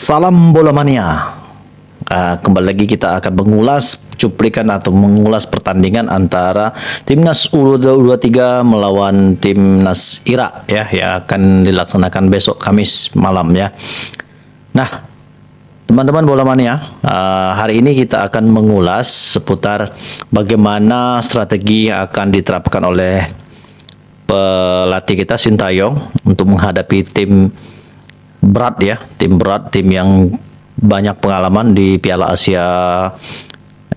Salam bola mania. Kembali lagi kita akan mengulas cuplikan atau mengulas pertandingan antara timnas U23 melawan timnas Irak ya yang akan dilaksanakan besok Kamis malam ya. Nah, teman-teman bola mania, hari ini kita akan mengulas seputar bagaimana strategi yang akan diterapkan oleh pelatih kita Sintayong untuk menghadapi tim berat ya, tim yang banyak pengalaman di Piala Asia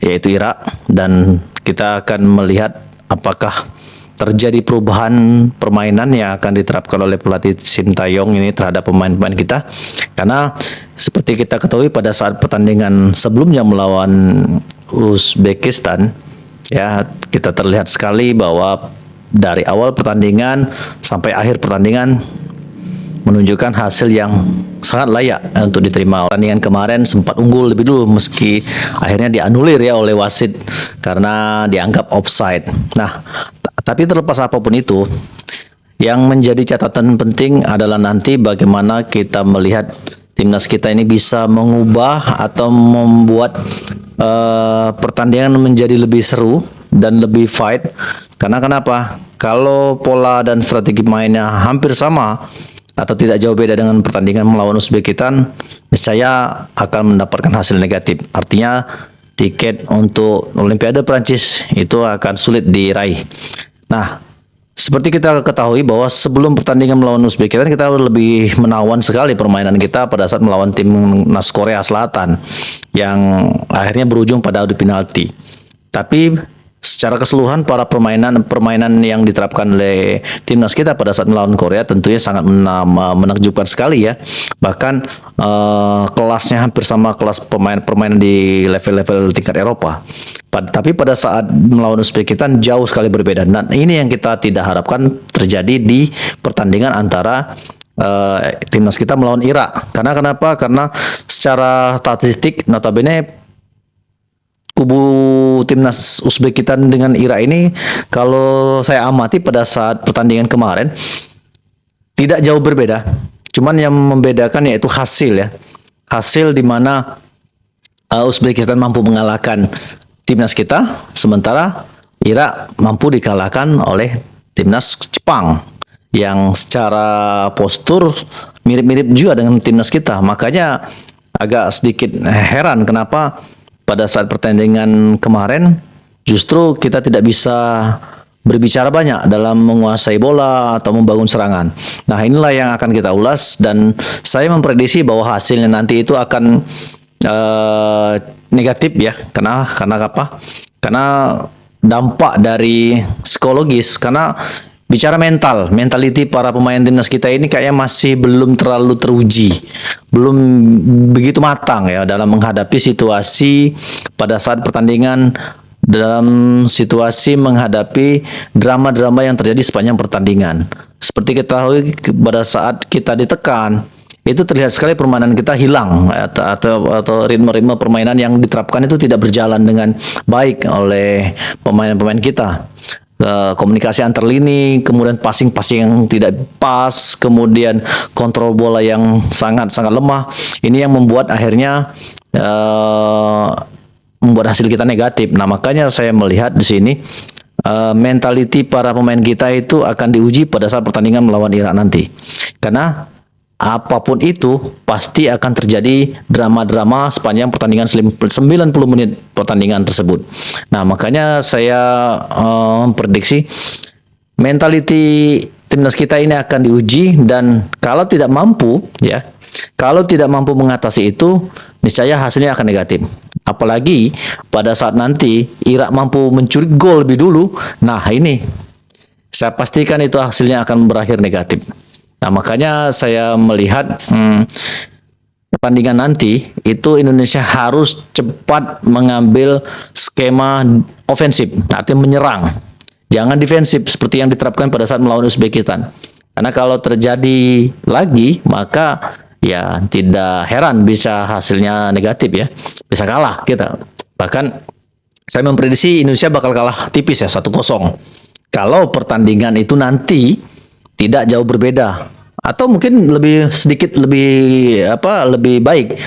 yaitu Irak, dan kita akan melihat apakah terjadi perubahan permainan yang akan diterapkan oleh pelatih Sintayong ini terhadap pemain-pemain kita, karena seperti kita ketahui pada saat pertandingan sebelumnya melawan Uzbekistan ya, kita terlihat sekali bahwa dari awal pertandingan sampai akhir pertandingan menunjukkan hasil yang sangat layak untuk diterima. Pertandingan kemarin sempat unggul lebih dulu meski akhirnya dianulir ya oleh wasit karena dianggap offside. Nah, tapi terlepas apapun itu, yang menjadi catatan penting adalah nanti bagaimana kita melihat timnas kita ini bisa mengubah atau membuat pertandingan menjadi lebih seru dan lebih fight. Karena kenapa? Kalau pola dan strategi mainnya hampir sama atau tidak jauh beda dengan pertandingan melawan Uzbekistan, niscaya akan mendapatkan hasil negatif. Artinya tiket untuk Olimpiade Prancis itu akan sulit diraih. Nah, seperti kita ketahui bahwa sebelum pertandingan melawan Uzbekistan kita lebih menawan sekali permainan kita pada saat melawan timnas Korea Selatan yang akhirnya berujung pada adu penalti. Tapi secara keseluruhan para permainan yang diterapkan oleh timnas kita pada saat melawan Korea tentunya sangat menakjubkan sekali ya. Bahkan kelasnya hampir sama kelas permainan di level-level tingkat Eropa. Tapi pada saat melawan Uzbekistan jauh sekali berbeda. Nah, ini yang kita tidak harapkan terjadi di pertandingan antara timnas kita melawan Irak. Karena kenapa? Karena secara statistik notabene kubu timnas Uzbekistan dengan Irak ini, kalau saya amati pada saat pertandingan kemarin tidak jauh berbeda. Cuman yang membedakan yaitu hasil ya. Hasil di mana Uzbekistan mampu mengalahkan timnas kita, sementara Irak mampu dikalahkan oleh timnas Jepang yang secara postur mirip-mirip juga dengan timnas kita. Makanya agak sedikit heran kenapa pada saat pertandingan kemarin justru kita tidak bisa berbicara banyak dalam menguasai bola atau membangun serangan. Nah, inilah yang akan kita ulas, dan saya memprediksi bahwa hasilnya nanti itu akan negatif ya. Karena apa? Karena dampak dari psikologis, karena bicara mentality para pemain timnas kita ini kayaknya masih belum terlalu teruji, belum begitu matang ya dalam menghadapi situasi pada saat pertandingan, dalam situasi menghadapi drama-drama yang terjadi sepanjang pertandingan. Seperti kita tahu pada saat kita ditekan, itu terlihat sekali permainan kita hilang atau ritme-ritme permainan yang diterapkan itu tidak berjalan dengan baik oleh pemain-pemain kita. Komunikasi antar lini, kemudian passing yang tidak pas, kemudian kontrol bola yang sangat-sangat lemah. Ini yang membuat akhirnya membuat hasil kita negatif. Nah, makanya saya melihat di sini mentality para pemain kita itu akan diuji pada saat pertandingan melawan Irak nanti. Karena apapun itu pasti akan terjadi drama-drama sepanjang pertandingan 90 menit pertandingan tersebut. Nah, makanya saya prediksi mentality timnas kita ini akan diuji, dan kalau tidak mampu mengatasi itu, niscaya hasilnya akan negatif. Apalagi pada saat nanti Irak mampu mencuri gol lebih dulu. Nah, ini saya pastikan itu hasilnya akan berakhir negatif. Nah, makanya saya melihat pertandingan nanti itu Indonesia harus cepat mengambil skema ofensif, artinya menyerang. Jangan defensif seperti yang diterapkan pada saat melawan Uzbekistan. Karena kalau terjadi lagi, maka ya tidak heran bisa hasilnya negatif ya. Bisa kalah kita. Bahkan saya memprediksi Indonesia bakal kalah tipis ya, 1-0. Kalau pertandingan itu nanti tidak jauh berbeda atau mungkin lebih baik.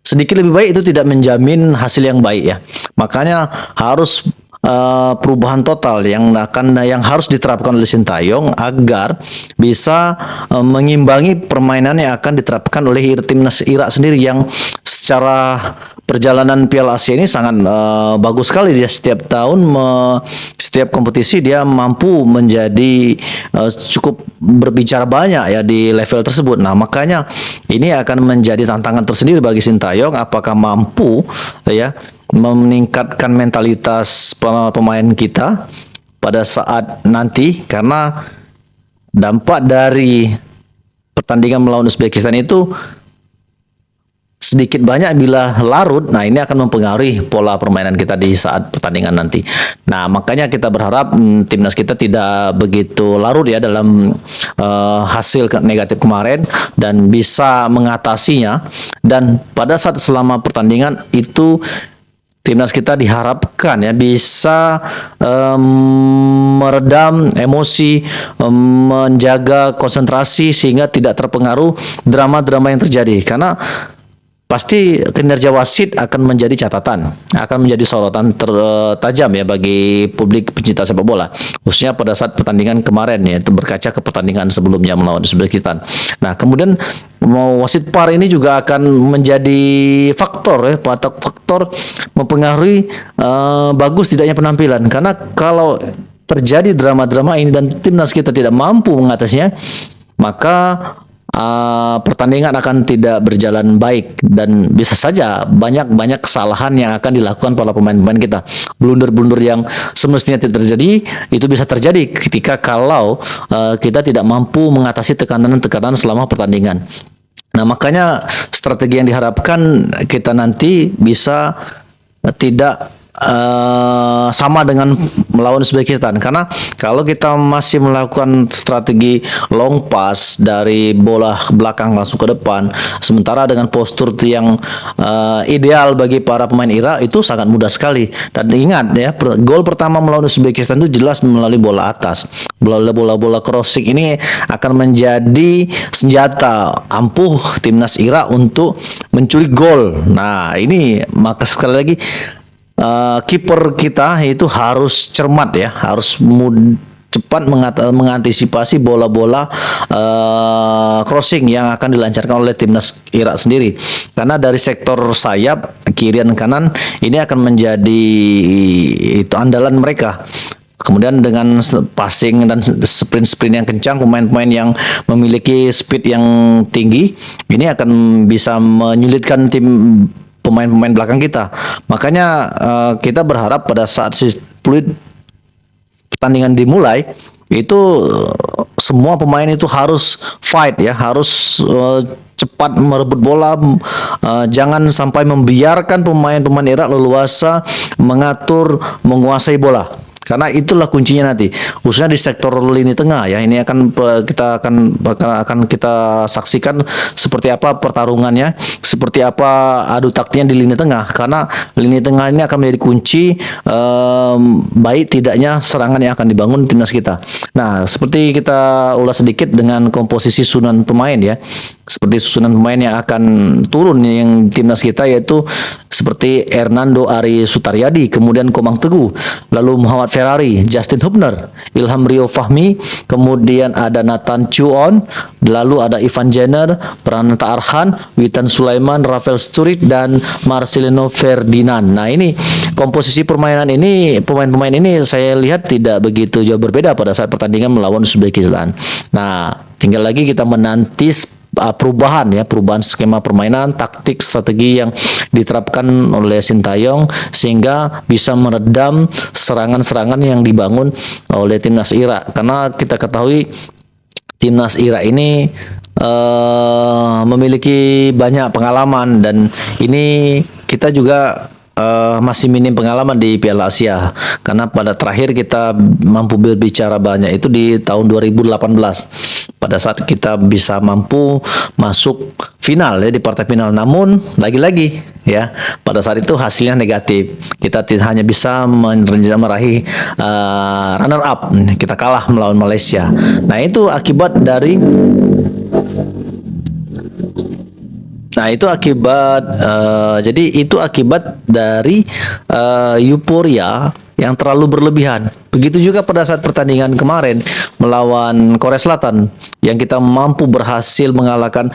Sedikit lebih baik itu tidak menjamin hasil yang baik ya. Makanya harus perubahan total yang harus diterapkan oleh Sintayong agar bisa mengimbangi permainan yang akan diterapkan oleh timnas Irak sendiri, yang secara perjalanan Piala Asia ini sangat bagus sekali. Dia setiap tahun setiap kompetisi dia mampu menjadi cukup berbicara banyak ya di level tersebut. Nah, makanya ini akan menjadi tantangan tersendiri bagi Sintayong, apakah mampu ya meningkatkan mentalitas pemain kita pada saat nanti, karena dampak dari pertandingan melawan Uzbekistan itu sedikit banyak bila larut, nah ini akan mempengaruhi pola permainan kita di saat pertandingan nanti. Nah, makanya kita berharap timnas kita tidak begitu larut ya dalam hasil negatif kemarin dan bisa mengatasinya, dan pada saat selama pertandingan itu timnas kita diharapkan ya bisa meredam emosi, menjaga konsentrasi sehingga tidak terpengaruh drama-drama yang terjadi, karena pasti kinerja wasit akan menjadi catatan, akan menjadi sorotan tajam ya bagi publik pencinta sepak bola, khususnya pada saat pertandingan kemarin ya, itu berkaca ke pertandingan sebelumnya melawan Uzbekistan. Nah, kemudian wasit VAR ini juga akan menjadi faktor mempengaruhi bagus tidaknya penampilan, karena kalau terjadi drama-drama ini dan timnas kita tidak mampu mengatasinya, maka pertandingan akan tidak berjalan baik dan bisa saja banyak kesalahan yang akan dilakukan para pemain-pemain kita. Blunder-blunder yang semestinya tidak terjadi itu bisa terjadi ketika kalau kita tidak mampu mengatasi tekanan-tekanan selama pertandingan. Nah, makanya strategi yang diharapkan kita nanti bisa tidak sama dengan melawan Uzbekistan, karena kalau kita masih melakukan strategi long pass dari bola belakang langsung ke depan, sementara dengan postur yang ideal bagi para pemain Irak itu sangat mudah sekali. Dan ingat ya, gol pertama melawan Uzbekistan itu jelas melalui bola atas. Bola-bola crossing ini akan menjadi senjata ampuh timnas Irak untuk mencuri gol. Nah, ini maka sekali lagi kiper kita itu harus cermat ya, harus cepat mengantisipasi bola-bola crossing yang akan dilancarkan oleh timnas Irak sendiri, karena dari sektor sayap kiri dan kanan ini akan menjadi itu andalan mereka. Kemudian dengan passing dan sprint yang kencang, pemain-pemain yang memiliki speed yang tinggi ini akan bisa menyulitkan pemain-pemain belakang kita. Makanya kita berharap pada saat fluid pertandingan dimulai itu semua pemain itu harus fight ya, harus cepat merebut bola, jangan sampai membiarkan pemain-pemain Irak leluasa menguasai bola. Karena itulah kuncinya nanti, khususnya di sektor lini tengah ya. Ini kita akan kita saksikan seperti apa pertarungannya, seperti apa adu taktiknya di lini tengah. Karena lini tengah ini akan menjadi kunci baik tidaknya serangan yang akan dibangun timnas kita. Nah, seperti kita ulas sedikit dengan komposisi susunan pemain ya. Seperti susunan pemain yang akan turun yang timnas kita, yaitu seperti Hernando Ari Sutaryadi, kemudian Komang Teguh, lalu Muhammad Ferrari, Justin Hubner, Ilham Rio Fahmi, kemudian ada Nathan Chuon, lalu ada Ivan Jenner, Pranata Arhan, Witan Sulaiman, Rafael Sturridge, dan Marcelino Ferdinand. Nah, ini komposisi permainan ini, pemain-pemain ini saya lihat tidak begitu jauh berbeda pada saat pertandingan melawan Uzbekistan. Nah, tinggal lagi kita menanti perubahan skema permainan, taktik, strategi yang diterapkan oleh Sintayong sehingga bisa meredam serangan-serangan yang dibangun oleh timnas Irak. Karena kita ketahui timnas Irak ini memiliki banyak pengalaman, dan ini kita juga masih minim pengalaman di Piala Asia, karena pada terakhir kita mampu berbicara banyak itu di tahun 2018 pada saat kita bisa mampu masuk final ya, di partai final. Namun lagi-lagi ya, pada saat itu hasilnya negatif. Kita hanya bisa meraih runner up. Kita kalah melawan Malaysia. Nah, itu akibat dari jadi itu akibat dari euforia yang terlalu berlebihan. Begitu juga pada saat pertandingan kemarin melawan Korea Selatan yang kita mampu berhasil mengalahkan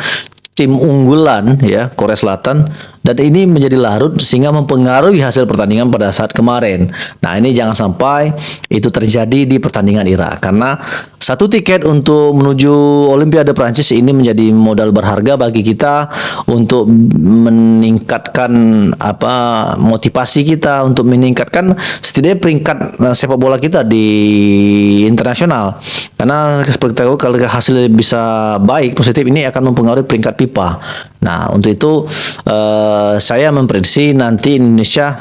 tim unggulan ya Korea Selatan, dan ini menjadi larut sehingga mempengaruhi hasil pertandingan pada saat kemarin. Nah, ini jangan sampai itu terjadi di pertandingan Irak, karena satu tiket untuk menuju Olimpiade Prancis ini menjadi modal berharga bagi kita untuk meningkatkan motivasi kita, untuk meningkatkan setidaknya peringkat sepak bola kita di internasional. Karena seperti tahu, kalau hasil bisa baik positif, ini akan mempengaruhi peringkat FIFA. Nah, untuk itu saya memprediksi nanti Indonesia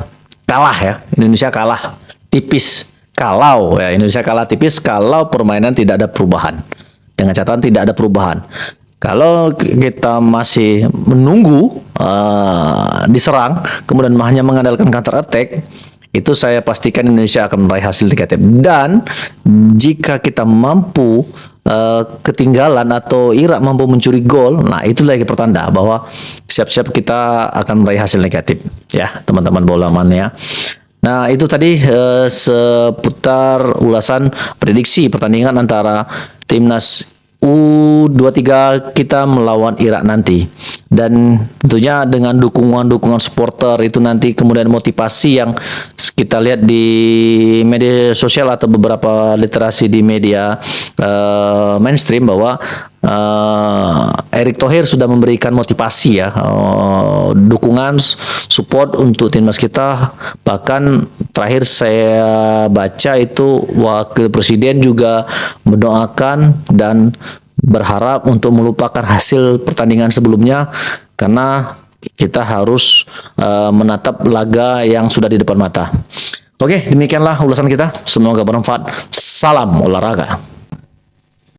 kalah tipis. Indonesia kalah tipis kalau permainan tidak ada perubahan. Dengan catatan tidak ada perubahan. Kalau kita masih menunggu diserang, kemudian hanya mengandalkan counter attack, itu saya pastikan Indonesia akan meraih hasil negatif. Dan jika kita mampu ketinggalan atau Irak mampu mencuri gol, nah itu lagi pertanda bahwa siap-siap kita akan meraih hasil negatif ya, teman-teman bolaman ya. Nah, itu tadi seputar ulasan prediksi pertandingan antara timnas U23 kita melawan Irak nanti. Dan tentunya dengan dukungan supporter itu nanti, kemudian motivasi yang kita lihat di media sosial atau beberapa literasi di media mainstream, bahwa Erick Thohir sudah memberikan motivasi ya, dukungan support untuk timnas kita. Bahkan terakhir saya baca itu wakil presiden juga mendoakan dan berharap untuk melupakan hasil pertandingan sebelumnya, karena kita harus menatap laga yang sudah di depan mata. Oke, demikianlah ulasan kita. Semoga bermanfaat. Salam olahraga.